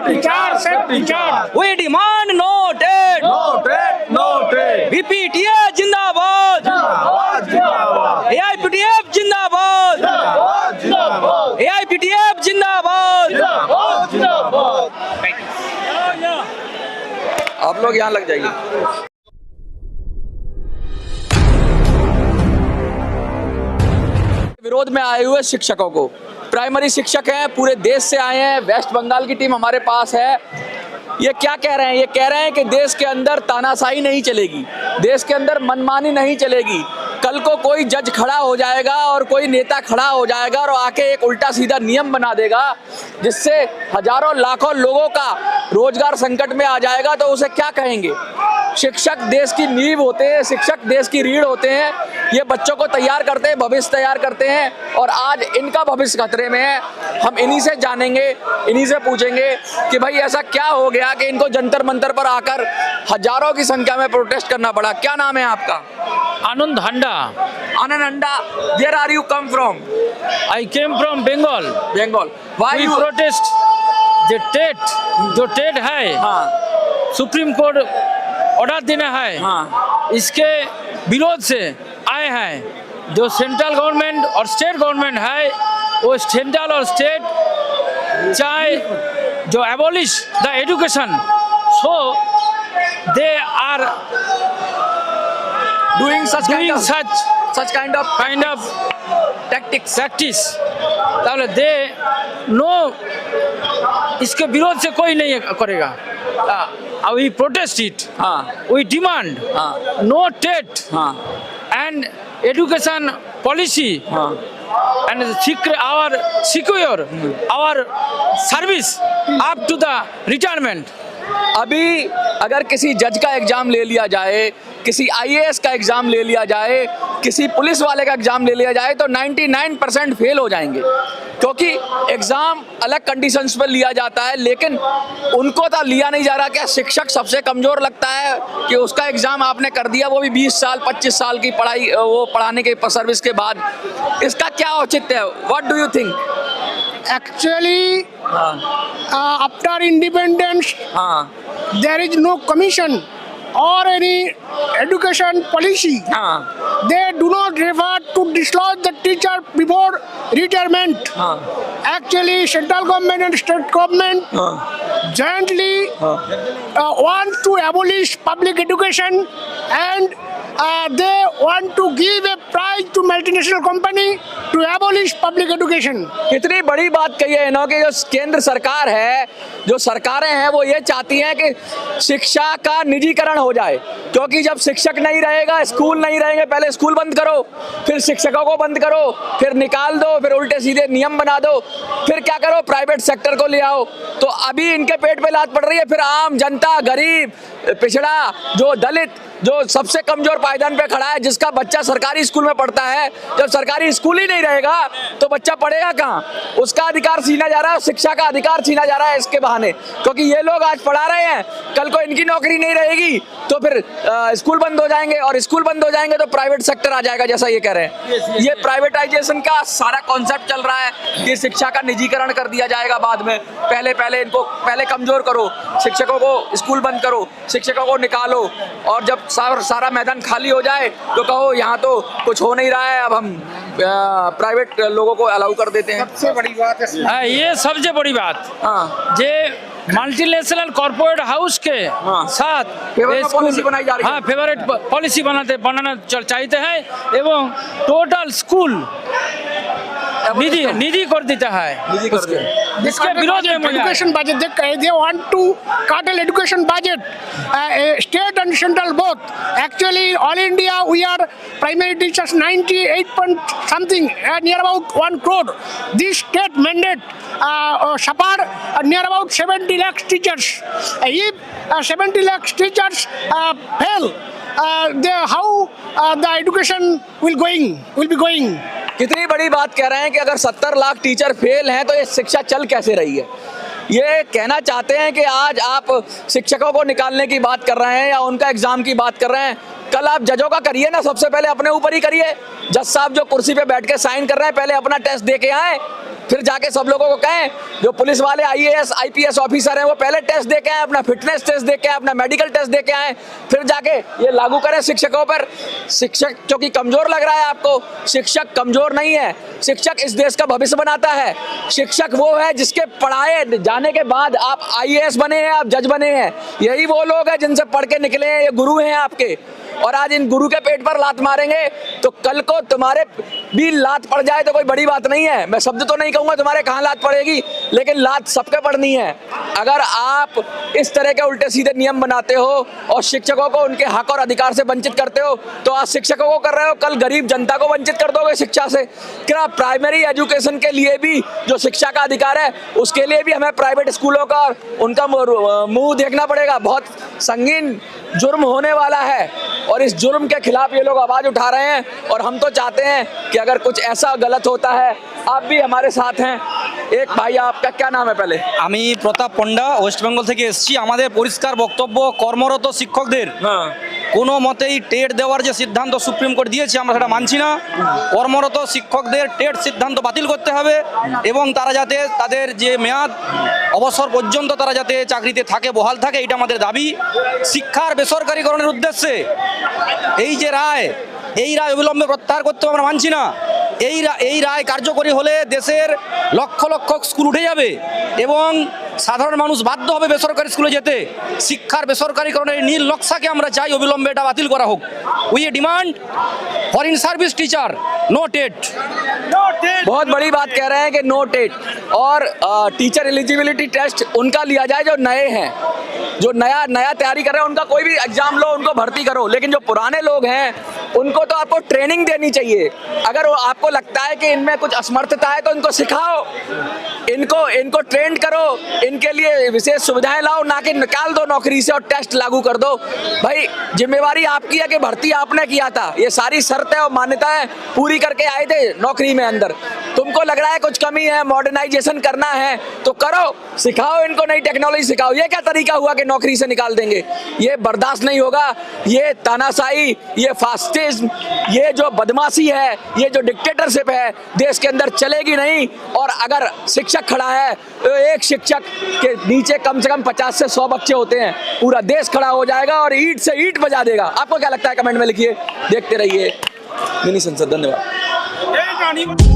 We demand no trade. BPTA जिंदाबाद, AIPTF जिंदाबाद, AIPTF जिंदाबाद। आप लोग यहाँ लग जाइए। विरोध में आए हुए शिक्षकों को, प्राइमरी शिक्षक हैं, पूरे देश से आए हैं, वेस्ट बंगाल की टीम हमारे पास है। ये क्या कह रहे हैं? ये कह रहे हैं कि देश के अंदर तानाशाही नहीं चलेगी, देश के अंदर मनमानी नहीं चलेगी। कल को कोई जज खड़ा हो जाएगा और कोई नेता खड़ा हो जाएगा और आके एक उल्टा सीधा नियम बना देगा जिससे हजारों लाखों लोगों का रोजगार संकट में आ जाएगा, तो उसे क्या कहेंगे? शिक्षक देश की नींव होते हैं, शिक्षक देश की रीढ़ होते हैं। ये बच्चों को तैयार करते हैं, भविष्य तैयार करते हैं और आज इनका भविष्य खतरे में है। हम इन्हीं से जानेंगे, इन्हीं से पूछेंगे कि भाई ऐसा क्या हो गया कि इनको जंतर मंतर पर आकर हजारों की संख्या में प्रोटेस्ट करना पड़ा। क्या नाम है आपका? Anand Handa. Anand Handa, where are you come from? I came from Bengal. Bengal. Why We you protest the TET, जो TET है, हाँ सुप्रीम कोर्ट ऑर्डर देना है, हाँ इसके विरोध से आए हैं। जो सेंट्रल गवर्नमेंट और स्टेट गवर्नमेंट है, वो सेंट्रल और स्टेट चाहे जो abolish the education, so they are doing such kind of kind of tactics. practice, ताहले दे नो, इसके विरोध से कोई नहीं करेगा। We protest it. हाँ We demand हाँ no TET हाँ and education policy हाँ and secure our service up to the retirement. अभी अगर किसी जज का एग्जाम ले लिया जाए, किसी आईएएस का एग्जाम ले लिया जाए, किसी पुलिस वाले का एग्जाम ले लिया जाए तो 99% फेल हो जाएंगे, क्योंकि एग्जाम अलग कंडीशंस पर लिया जाता है, लेकिन उनको तो लिया नहीं जा रहा। क्या शिक्षक सबसे कमजोर लगता है कि उसका एग्जाम आपने कर दिया, वो भी 20 साल 25 साल की पढ़ाई, वो पढ़ाने के सर्विस के बाद? इसका क्या औचित्य है? What do you think? Actually, after independence, there is no commission or any education policy. They do not refer to dislodge the teacher before retirement. Actually, central government and state government jointly want to abolish public education, and they want to give a prize to multinational company to abolish public education. कितनी बड़ी बात कही है इन्होंने कि जो केंद्र सरकार है, जो सरकारें हैं, वो ये चाहती हैं कि शिक्षा का निजीकरण हो जाए, क्योंकि जब शिक्षक नहीं रहेगा, स्कूल नहीं रहेंगे, पहले स्कूल बंद करो, फिर शिक्षकों को बंद करो, फिर निकाल दो, फिर उल्टे सीधे नियम बना दो, फिर क्या करो, प्राइवेट सेक्टर को ले आओ। तो अभी इनके पेट पे लात पड़ रही है, फिर आम जनता, गरीब, पिछड़ा, जो दलित, जो सबसे कमजोर पायदान पे खड़ा है, जिसका बच्चा सरकारी स्कूल में पढ़ता है, जब सरकारी स्कूल ही नहीं रहेगा तो बच्चा पढ़ेगा कहाँ? उसका अधिकार छीना जा रहा है, शिक्षा का अधिकार छीना जा रहा है इसके बहाने, क्योंकि ये लोग आज पढ़ा रहे हैं, कल को इनकी नौकरी नहीं रहेगी तो फिर स्कूल बंद हो जाएंगे, और स्कूल बंद हो जाएंगे तो प्राइवेट सेक्टर आ जाएगा, जैसा ये कह रहे हैं। ये प्राइवेटाइजेशन का सारा कॉन्सेप्ट चल रहा है कि शिक्षा का निजीकरण कर दिया जाएगा बाद में। पहले इनको कमजोर करो, शिक्षकों को स्कूल बंद करो, शिक्षकों को निकालो, और जब सारा मैदान खाली हो जाए तो कहो यहाँ तो कुछ हो नहीं रहा है, अब हम प्राइवेट लोगों को अलाउ कर देते हैं। सबसे बड़ी बात है ये सबसे बड़ी बात, जे मल्टीनेशनल कॉर्पोरेट हाउस के साथ पॉलिसी बनाई जा रही है। फेवरेट पॉलिसी बनाना चाहते हैं, एवं टोटल स्कूल निधि कर देता है, जिसके विरोध में education budget, they want to cut education budget, state and central both. Actually, all India we are primary teachers 98 point something, near about 1 crore. This state mandate suffer near about 70 lakh teachers. If 70 lakh teachers fail, how the education will be going? कितनी बड़ी बात कह रहे हैं कि अगर 70 lakh teacher fail हैं तो ये शिक्षा चल कैसे रही है? ये कहना चाहते हैं कि आज आप शिक्षकों को निकालने की बात कर रहे हैं या उनका एग्जाम की बात कर रहे हैं, कल आप जजों का करिए ना, सबसे पहले अपने ऊपर ही करिए। जज साहब जो कुर्सी पे बैठ के साइन कर रहे हैं, पहले अपना टेस्ट दे के आए, फिर जाके सब लोगों को कहें। जो पुलिस वाले IAS IPS ऑफिसर हैं वो पहले टेस्ट दे के आए, अपना फिटनेस टेस्ट दे के आए, अपना मेडिकल टेस्ट दे के आए, फिर जाके ये लागू करें शिक्षकों पर। शिक्षक क्योंकि कमजोर लग रहा है आपको, शिक्षक कमजोर नहीं है। शिक्षक इस देश का भविष्य बनाता है। शिक्षक वो है जिसके पढ़ाए जाने के बाद आप IAS बने हैं, आप जज बने हैं। यही वो लोग हैं जिनसे पढ़ के निकले हैं, ये गुरु हैं आपके। और आज इन गुरु के पेट पर लात मारेंगे तो कल को तुम्हारे भी लात पड़ जाए तो कोई बड़ी बात नहीं है। मैं शब्द तो नहीं कहूंगा तुम्हारे कहाँ लात पड़ेगी, लेकिन लात सबके पड़नी है। अगर आप इस तरह के उल्टे सीधे नियम बनाते हो और शिक्षकों को उनके हक और अधिकार से वंचित करते हो, तो आज शिक्षकों को कर रहे हो, कल गरीब जनता को वंचित कर दोगे शिक्षा से। क्या प्राइमरी एजुकेशन के लिए भी जो शिक्षा का अधिकार है, उसके लिए भी हमें प्राइवेट स्कूलों का उनका मुंह देखना पड़ेगा। बहुत संगीन जुर्म होने वाला है और इस जुर्म के खिलाफ ये लोग आवाज उठा रहे हैं। और हम तो चाहते हैं कि अगर कुछ ऐसा गलत होता है, आप भी हमारे साथ हैं। एक भाई, आपका क्या नाम है पहले? আমি প্রতাপ পণ্ডা ওয়েস্ট বেঙ্গল থেকে এসেছি। আমাদের পরিষ্কার বক্তব্য, কর্মরত শিক্ষকদের কোনো মতেই টেট দেওয়ার যে সিদ্ধান্ত সুপ্রিম কোর্ট দিয়েছে আমরা সেটা মানছি না। কর্মরত শিক্ষকদের টেট সিদ্ধান্ত বাতিল করতে হবে এবং তারা যাতে তাদের যে মেয়াদ অবসর পর্যন্ত তারা যাতে চাকরিতে থাকে, বহাল থাকে, এটা আমাদের দাবি। শিক্ষার বেসরকারীকরণের উদ্দেশ্যে এই যে রায়, এই রায় অবিলম্বে প্রত্যাহার করতে আমরা মানছি না। এই রায় কার্যকরী হলে দেশের লক্ষ লক্ষ স্কুল উঠে যাবে এবং সাধারণ মানুষ বাধ্য হবে বেসরকারি স্কুলে যেতে। শিক্ষার বেসরকারীকরণের নীল নকশাকে আমরা চাই অবিলম্বে এটা বাতিল করা হোক। We demand foreign service teacher no TET. बहुत बड़ी बात कह रहे हैं कि नो टेट और टीचर एलिजिबिलिटी टेस्ट उनका लिया जाए जो नए हैं, जो नया तैयारी कर रहे हैं। उनका कोई भी एग्जाम लो, उनको भर्ती करो, लेकिन जो पुराने लोग हैं उनको तो आपको ट्रेनिंग देनी चाहिए। अगर आपको लगता है कि इनमें कुछ असमर्थता है तो इनको सिखाओ, इनको ट्रेन करो, इनके लिए विशेष सुविधाएं लाओ, ना कि निकाल दो नौकरी से और टेस्ट लागू कर दो। भाई जिम्मेवारी आपकी है कि भर्ती आपने किया था, ये सारी शर्तें और मान्यताएं पूरी करके आए थे नौकरी में अंदर। तुमको लग रहा है कुछ कमी है, मॉडर्नाइजेशन करना है तो करो, सिखाओ इनको, नई टेक्नोलॉजी सिखाओ। ये क्या तरीका हुआ कि नौकरी से निकाल देंगे? ये बर्दाश्त नहीं होगा। ये तानाशाही, ये फास्टिज्म, ये जो बदमाशी है, ये जो डिक्टेटरशिप है, देश के अंदर चलेगी नहीं। और अगर शिक्षक खड़ा है तो एक शिक्षक के नीचे कम से कम 50 से 100 बच्चे होते हैं, पूरा देश खड़ा हो जाएगा और ईंट से ईंट बजा देगा। आपको क्या लगता है? कमेंट में लिखिए। देखते रहिए मिनी संसद। धन्यवाद।